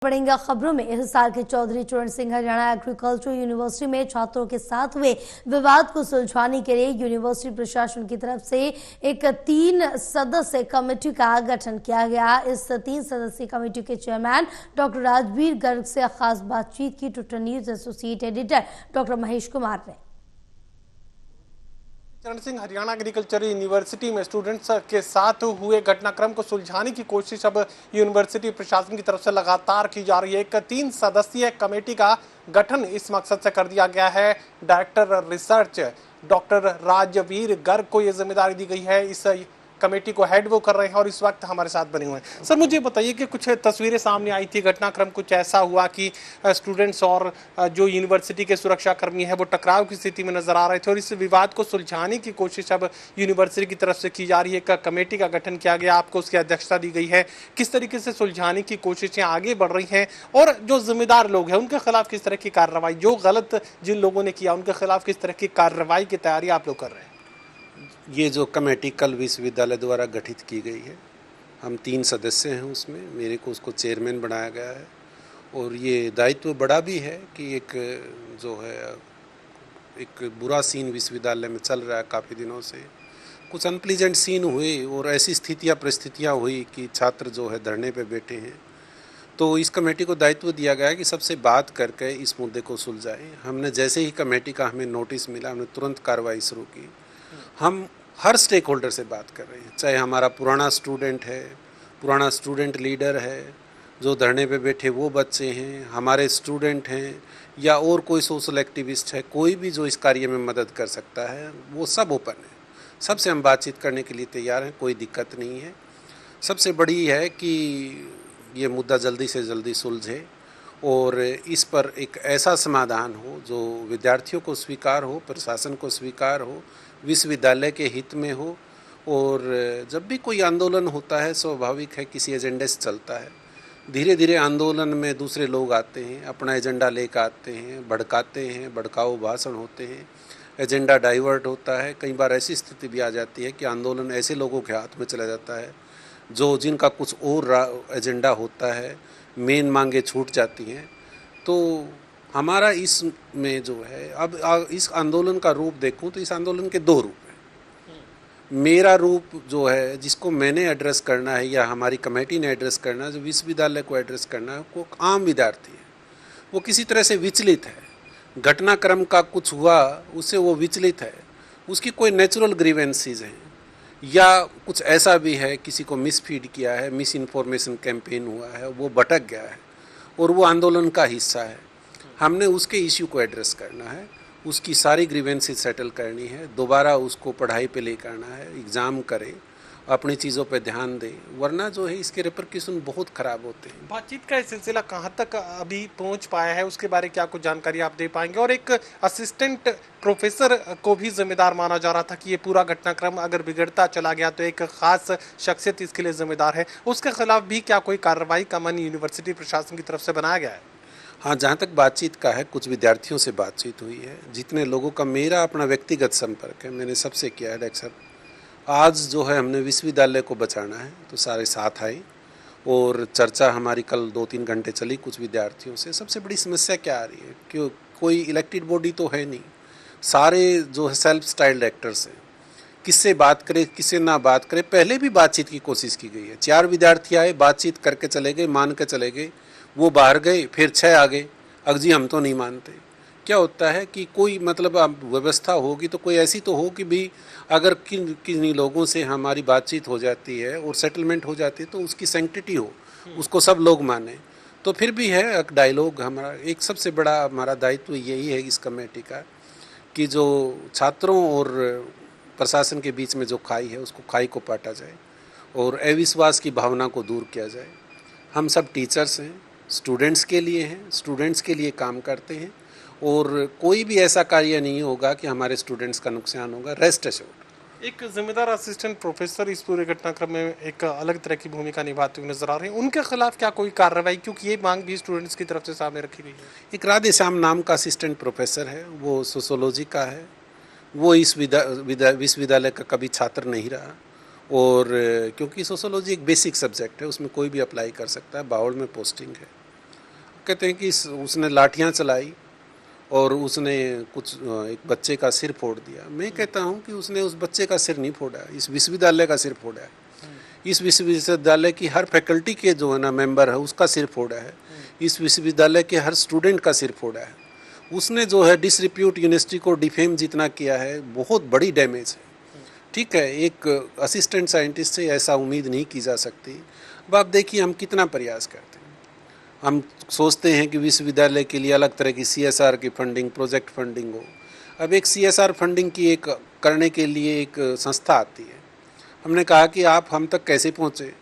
बढ़ेंगे खबरों में। इस साल के चौधरी चरण सिंह हरियाणा एग्रीकल्चर यूनिवर्सिटी में छात्रों के साथ हुए विवाद को सुलझाने के लिए यूनिवर्सिटी प्रशासन की तरफ से एक 3 सदस्यीय कमेटी का गठन किया गया। इस 3 सदस्यीय कमेटी के चेयरमैन डॉक्टर राजवीर गर्ग से खास बातचीत की Twitter news associate editor doctor Mahesh Kumar ने। चरण सिंह हरियाणा एग्रीकल्चर यूनिवर्सिटी में स्टूडेंट्स के साथ हुए घटनाक्रम को सुलझाने की कोशिश अब यूनिवर्सिटी प्रशासन की तरफ से लगातार की जा रही है। एक 3 सदस्यीय कमेटी का गठन इस मकसद से कर दिया गया है। Director research doctor Rajveer Garg को यह जिम्मेदारी दी गई है। इस कमेटी को हेड वो कर रहे हैं और इस वक्त हमारे साथ बने हुए हैं। सर, मुझे बताइए कि कुछ तस्वीरें सामने आई थी, घटनाक्रम कुछ ऐसा हुआ कि स्टूडेंट्स और जो यूनिवर्सिटी के सुरक्षा कर्मी है वो टकराव की स्थिति में नजर आ रहे थे और इस विवाद को सुलझाने की कोशिश अब यूनिवर्सिटी की तरफ से की जा रही है। एक कमेटी का गठन किया गया, आपको उसकी अध्यक्षता दी गई है। किस तरीके से सुलझाने की कोशिशें आगे बढ़ रही हैं और जो जिम्मेदार लोग हैं उनके खिलाफ किस तरह की कार्रवाई, जो गलत जिन लोगों ने किया उनके खिलाफ किस तरह की कार्रवाई की तैयारी आप लोग कर रहे हैं? ये जो कमेटी कल विश्वविद्यालय द्वारा गठित की गई है, हम 3 सदस्य हैं उसमें, मेरे को उसको चेयरमैन बनाया गया है और ये दायित्व बड़ा भी है कि एक जो है एक बुरा सीन विश्वविद्यालय में चल रहा है काफ़ी दिनों से, कुछ अनप्लीजेंट सीन हुए और ऐसी परिस्थितियाँ हुई कि छात्र जो है धरने पे बैठे हैं। तो इस कमेटी को दायित्व दिया गया है कि सबसे बात करके इस मुद्दे को सुलझाएं। हमने जैसे ही कमेटी का हमें नोटिस मिला, हमने तुरंत कार्रवाई शुरू की। हम हर स्टेक होल्डर से बात कर रहे हैं, चाहे हमारा पुराना स्टूडेंट लीडर है, जो धरने पे बैठे वो बच्चे हैं, हमारे स्टूडेंट हैं या और कोई सोशल एक्टिविस्ट है, कोई भी जो इस कार्य में मदद कर सकता है वो सब ओपन है। सबसे हम बातचीत करने के लिए तैयार हैं, कोई दिक्कत नहीं है। सबसे बड़ी है कि ये मुद्दा जल्दी से जल्दी सुलझे और इस पर एक ऐसा समाधान हो जो विद्यार्थियों को स्वीकार हो, प्रशासन को स्वीकार हो, विश्वविद्यालय के हित में हो। और जब भी कोई आंदोलन होता है, स्वाभाविक है किसी एजेंडे से चलता है। धीरे धीरे आंदोलन में दूसरे लोग आते हैं, अपना एजेंडा लेकर आते हैं, भड़काते हैं, भड़काऊ भाषण होते हैं, एजेंडा डाइवर्ट होता है। कई बार ऐसी स्थिति भी आ जाती है कि आंदोलन ऐसे लोगों के हाथ में चला जाता है जो जिनका कुछ और एजेंडा होता है, मेन मांगे छूट जाती हैं। तो हमारा इसमें जो है अब इस आंदोलन का रूप देखूं तो इस आंदोलन के 2 रूप हैं। मेरा रूप जो है जिसको मैंने एड्रेस करना है या हमारी कमेटी ने एड्रेस करना है, जो विश्वविद्यालय को एड्रेस करना है, वो आम विद्यार्थी है, वो किसी तरह से विचलित है, घटनाक्रम का कुछ हुआ उससे वो विचलित है, उसकी कोई नेचुरल ग्रीवेंसीज हैं या कुछ ऐसा भी है, किसी को मिसफीड किया है, मिस इन्फॉर्मेशन कैंपेन हुआ है, वो भटक गया है और वो आंदोलन का हिस्सा है। हमने उसके इश्यू को एड्रेस करना है, उसकी सारी ग्रीवेंसेस सेटल करनी है, दोबारा उसको पढ़ाई पे लेकर आना है, एग्ज़ाम करे, अपनी चीज़ों पे ध्यान दे, वरना जो है इसके रिपरकशन बहुत ख़राब होते हैं। बातचीत का सिलसिला कहाँ तक अभी पहुँच पाया है, उसके बारे में क्या कुछ जानकारी आप दे पाएंगे? और एक असिस्टेंट प्रोफेसर को भी जिम्मेदार माना जा रहा था कि ये पूरा घटनाक्रम अगर बिगड़ता चला गया तो एक खास शख्सियत इसके लिए जिम्मेदार है, उसके खिलाफ भी क्या कोई कार्रवाई का मन यूनिवर्सिटी प्रशासन की तरफ से बनाया गया है? हाँ, जहाँ तक बातचीत का है, कुछ विद्यार्थियों से बातचीत हुई है। जितने लोगों का मेरा अपना व्यक्तिगत संपर्क है, मैंने सबसे किया है। डायरेक्टर साहब, आज जो है हमने विश्वविद्यालय को बचाना है तो सारे साथ आए और चर्चा हमारी कल 2-3 घंटे चली कुछ विद्यार्थियों से। सबसे बड़ी समस्या क्या आ रही है कि कोई इलेक्टेड बॉडी तो है नहीं, सारे जो है सेल्फ स्टाइल्ड एक्टर्स हैं। किससे बात करें, किससे ना बात करें, पहले भी बातचीत की कोशिश की गई है। 4 विद्यार्थी आए, बातचीत करके चले गए, मान के चले गए, वो बाहर गए, फिर 6 आ गए, अजी हम तो नहीं मानते। क्या होता है कि कोई मतलब व्यवस्था होगी तो कोई ऐसी तो हो कि भी अगर किन लोगों से हमारी बातचीत हो जाती है और सेटलमेंट हो जाती है तो उसकी सैंक्टिटी हो, उसको सब लोग माने। तो फिर भी है एक डायलॉग। हमारा एक सबसे बड़ा हमारा दायित्व यही है इस कमेटी का कि जो छात्रों और प्रशासन के बीच में जो खाई है उसको खाई को पाटा जाए और अविश्वास की भावना को दूर किया जाए। हम सब टीचर्स हैं, स्टूडेंट्स के लिए हैं, स्टूडेंट्स के लिए काम करते हैं और कोई भी ऐसा कार्य नहीं होगा कि हमारे स्टूडेंट्स का नुकसान होगा, रेस्ट एश्योर्ड। एक जिम्मेदार असिस्टेंट प्रोफेसर इस पूरे घटनाक्रम में एक अलग तरह की भूमिका निभाते हुए नजर आ रहे हैं, उनके खिलाफ क्या कोई कार्रवाई, क्योंकि ये मांग भी स्टूडेंट्स की तरफ से सामने रखी गई है? एक राधेश्याम नाम का असिस्टेंट प्रोफेसर है, वो सोशोलॉजी का है, वो इस विश्वविद्यालय का कभी छात्र नहीं रहा और क्योंकि सोशोलॉजी एक बेसिक सब्जेक्ट है, उसमें कोई भी अप्लाई कर सकता है, बावड़ में पोस्टिंग है। कहते हैं कि उसने लाठियां चलाई और उसने एक बच्चे का सिर फोड़ दिया। मैं कहता हूं कि उसने उस बच्चे का सिर नहीं फोड़ा, इस विश्वविद्यालय का सिर फोड़ा है। इस विश्वविद्यालय की हर फैकल्टी के जो है ना मेंबर है उसका सिर फोड़ा है। इस विश्वविद्यालय के हर स्टूडेंट का सिर फोड़ा है। उसने जो है डिसरिप्यूट यूनिवर्सिटी को डिफेम जितना किया है, बहुत बड़ी डैमेज है। ठीक है, एक असिस्टेंट साइंटिस्ट से ऐसा उम्मीद नहीं की जा सकती। अब आप देखिए हम कितना प्रयास करते हैं। हम सोचते हैं कि विश्वविद्यालय के लिए अलग तरह की CSR की फंडिंग, प्रोजेक्ट फंडिंग हो। अब एक CSR फंडिंग की करने के लिए एक संस्था आती है। हमने कहा कि आप हम तक कैसे पहुँचे?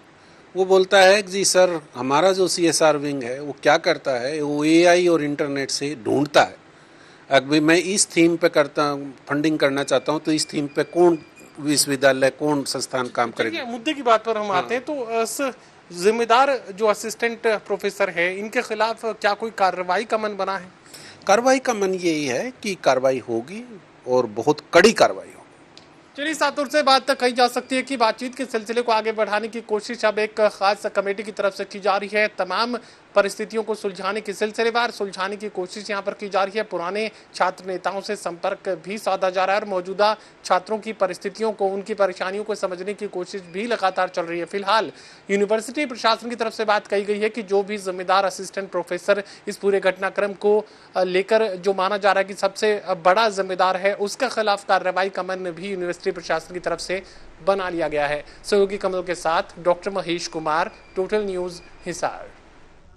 वो बोलता है कि जी सर, हमारा जो CSR विंग है वो क्या करता है, वो AI और इंटरनेट से ढूंढता है। अगर मैं इस थीम पे फंडिंग करना चाहता हूँ तो इस थीम पे कौन विश्वविद्यालय, कौन संस्थान काम करेगा। मुद्दे की बात पर हम आते हैं तो जिम्मेदार जो असिस्टेंट प्रोफेसर है इनके खिलाफ क्या कोई कार्रवाई का मन बना है? कार्रवाई का मन यही है कि कार्रवाई होगी और बहुत कड़ी कार्रवाई होगी। चलिए, सातुर से बात कही जा सकती है कि बातचीत के सिलसिले को आगे बढ़ाने की कोशिश अब एक खास कमेटी की तरफ से की जा रही है। तमाम परिस्थितियों को सुलझाने की सिलसिलेवार सुलझाने की कोशिश यहाँ पर की जा रही है। पुराने छात्र नेताओं से संपर्क भी साधा जा रहा है और मौजूदा छात्रों की परिस्थितियों को, उनकी परेशानियों को समझने की कोशिश भी लगातार चल रही है। फिलहाल यूनिवर्सिटी प्रशासन की तरफ से बात कही गई है कि जो भी जिम्मेदार असिस्टेंट प्रोफेसर इस पूरे घटनाक्रम को लेकर जो माना जा रहा है कि सबसे बड़ा जिम्मेदार है, उसके खिलाफ कार्रवाई का मन भी यूनिवर्सिटी प्रशासन की तरफ से बना लिया गया है। सहयोगी कमल के साथ doctor Mahesh Kumar, total news, Hisar.